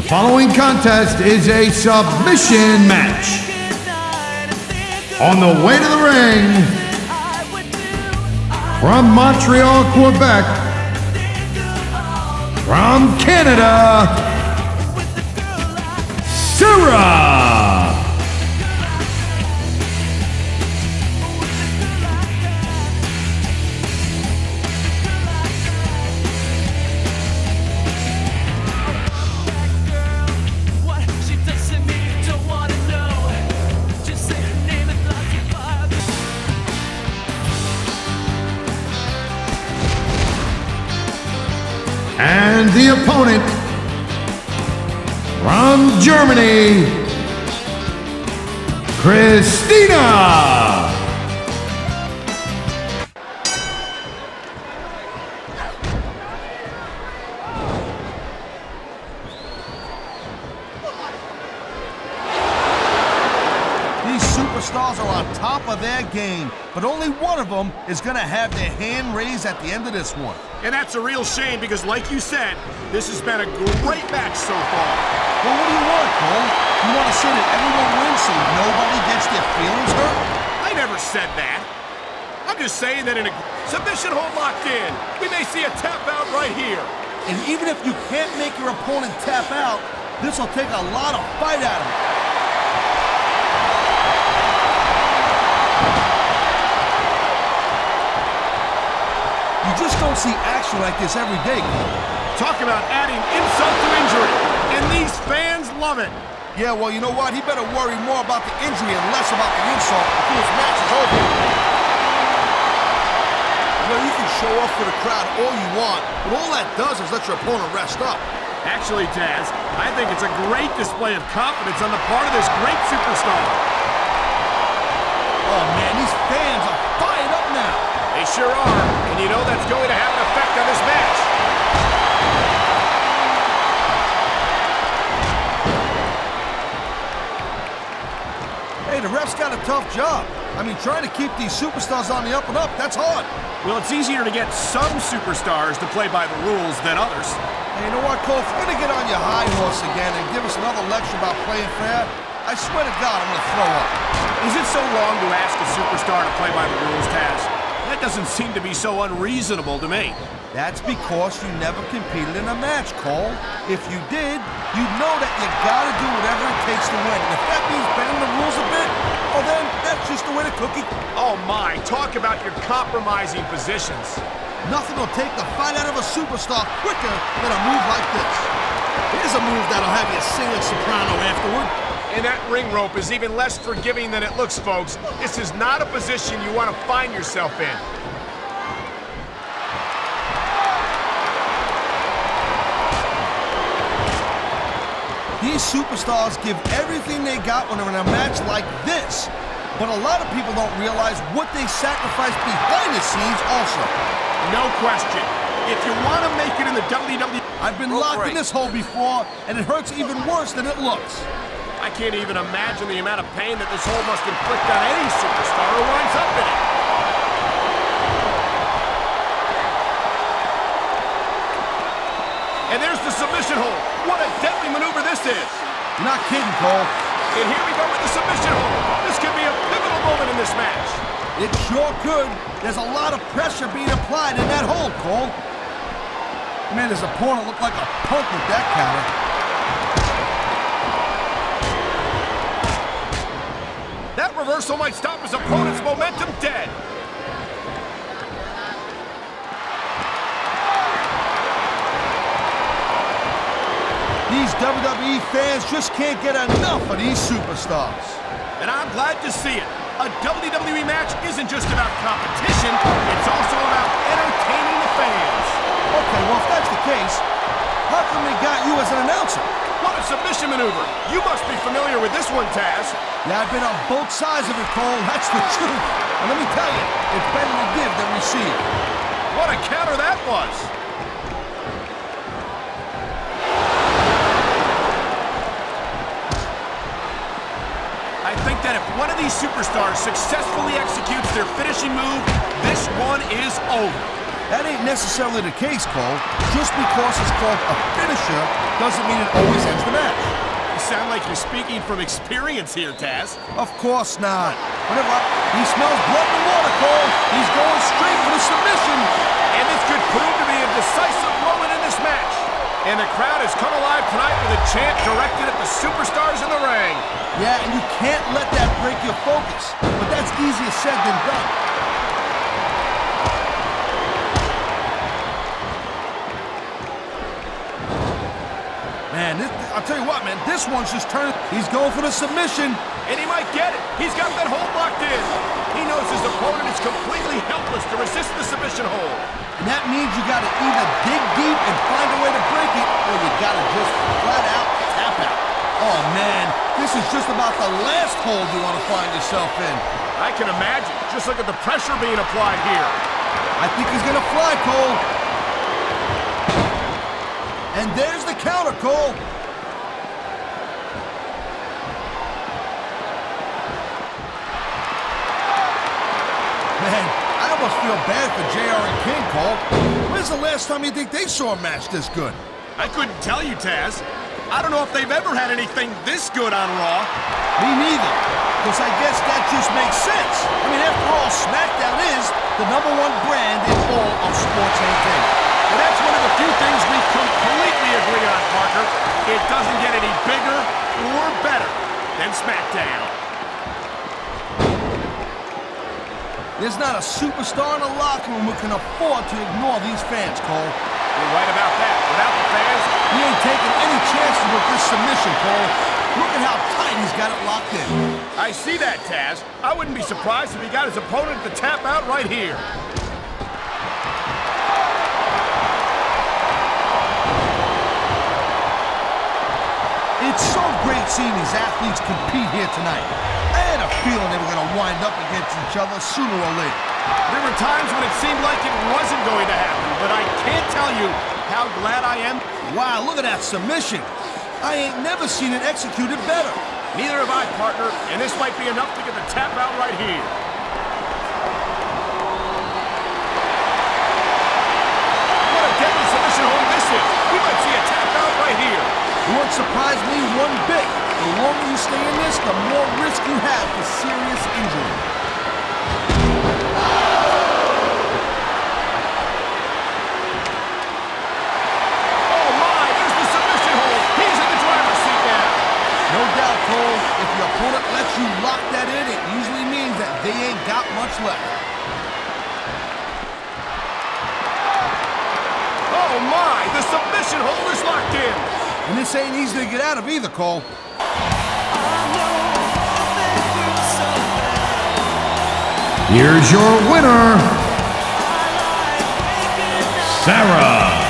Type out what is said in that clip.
following contest is a submission match. On the way to the ring, from Montreal, Quebec, from Canada, Sarah. And the opponent from Germany, Christina. These superstars are on top of their game, but only one of them is going to have their hand raised at the end of this one. And that's a real shame because, like you said, this has been a great match so far. Well, what do you want, Cole? You want to say that everyone wins so nobody gets their feelings hurt? I never said that. I'm just saying that in a submission hold locked in, we may see a tap out right here. And even if you can't make your opponent tap out, this will take a lot of fight out of him. You just don't see action like this every day, Cole. Talk about adding insult to injury, and these fans love it. Yeah, well, you know what? He better worry more about the injury and less about the insult until his match is over. You know, you can show off for the crowd all you want, but all that does is let your opponent rest up. Actually, Taz, I think it's a great display of confidence on the part of this great superstar. Oh, man, these fans are fired up now. They sure are, and you know that's going to have an effect on this match. Hey, the ref's got a tough job. I mean, trying to keep these superstars on the up and up, that's hard. Well, it's easier to get some superstars to play by the rules than others. Hey, you know what, Cole? If you're going to get on your high horse again and give us another lecture about playing fair, I swear to God, I'm going to throw up. Is it so wrong to ask a superstar to play by the rules, Taz? That doesn't seem to be so unreasonable to me. That's because you never competed in a match, Cole. If you did, you'd know that you gotta do whatever it takes to win. And if that means bending the rules a bit, well then, that's just the way the cookie... Oh my, talk about your compromising positions. Nothing will take the fight out of a superstar quicker than a move like this. Here's a move that'll have you singing soprano afterward. And that ring rope is even less forgiving than it looks, folks. This is not a position you want to find yourself in. These superstars give everything they got when they're in a match like this. But a lot of people don't realize what they sacrifice behind the scenes also. No question. If you want to make it in the WWE... I've been locked in this hole before, and it hurts even worse than it looks. I can't even imagine the amount of pain that this hole must inflict on any superstar who winds up in it. And there's the submission hold. What a deadly maneuver this is. You're not kidding, Cole. And here we go with the submission hold. This could be a pivotal moment in this match. It sure could. There's a lot of pressure being applied in that hold, Cole. Man, his opponent looked like a punk with that counter. That reversal might stop his opponent's momentum dead. These WWE fans just can't get enough of these superstars. And I'm glad to see it. A WWE match isn't just about competition, it's also about entertaining the fans. Okay, well, if that's the case, how come they got you as an announcer? What a submission maneuver. You must be familiar with this one, Taz. Yeah, I've been on both sides of it, Cole. That's the truth. And let me tell you, it's better to give than receive. What a counter that was. I think that if one of these superstars successfully executes their finishing move, this one is over. That ain't necessarily the case, Cole. Just because it's called a finisher doesn't mean it always ends the match. You sound like you're speaking from experience here, Taz. Of course not. Whenever he smells blood in the water, Cole, he's going straight for the submission. And this could prove to be a decisive moment in this match. And the crowd has come alive tonight with a chant directed at the superstars in the ring. Yeah, and you can't let that break your focus. But that's easier said than done. Man, I'll tell you what, man, this one's just turned. He's going for the submission. And he might get it. He's got that hold locked in. He knows his opponent is completely helpless to resist the submission hold. And that means you got to either dig deep and find a way to break it, or you got to just flat out tap out. Oh, man, this is just about the last hold you want to find yourself in. I can imagine. Just look at the pressure being applied here. I think he's going to fly, Cole. And there's the counter, Cole. Man, I almost feel bad for JR and King, Cole. When's the last time you think they saw a match this good? I couldn't tell you, Taz. I don't know if they've ever had anything this good on Raw. Me neither. Because I guess that just makes sense. I mean, after all, SmackDown is the #1 brand in all of sports entertainment. And that's one of the few things we completely agree on, Parker. It doesn't get any bigger or better than SmackDown. There's not a superstar in the locker room who can afford to ignore these fans, Cole. You're right about that. Without the fans, he ain't taking any chances with this submission, Cole. Look at how tight he's got it locked in. I see that, Taz. I wouldn't be surprised if he got his opponent to tap out right here. It's so great seeing these athletes compete here tonight. I had a feeling they were going to wind up against each other sooner or later. There were times when it seemed like it wasn't going to happen, but I can't tell you how glad I am. Wow, look at that submission. I ain't never seen it executed better. Neither have I, partner, and this might be enough to get the tap out right here. What a deadly submission hold this is. We might see a tap out right here. It won't surprise me one bit. The longer you stay in this, the more risk you have for serious injury. Oh my, there's the submission hold. He's in the driver's seat now. No doubt, Cole, if your opponent lets you lock that in, it usually means that they ain't got much left. Oh my, the submission hold is locked in. And this ain't easy to get out of either, Cole. Here's your winner, Sarah.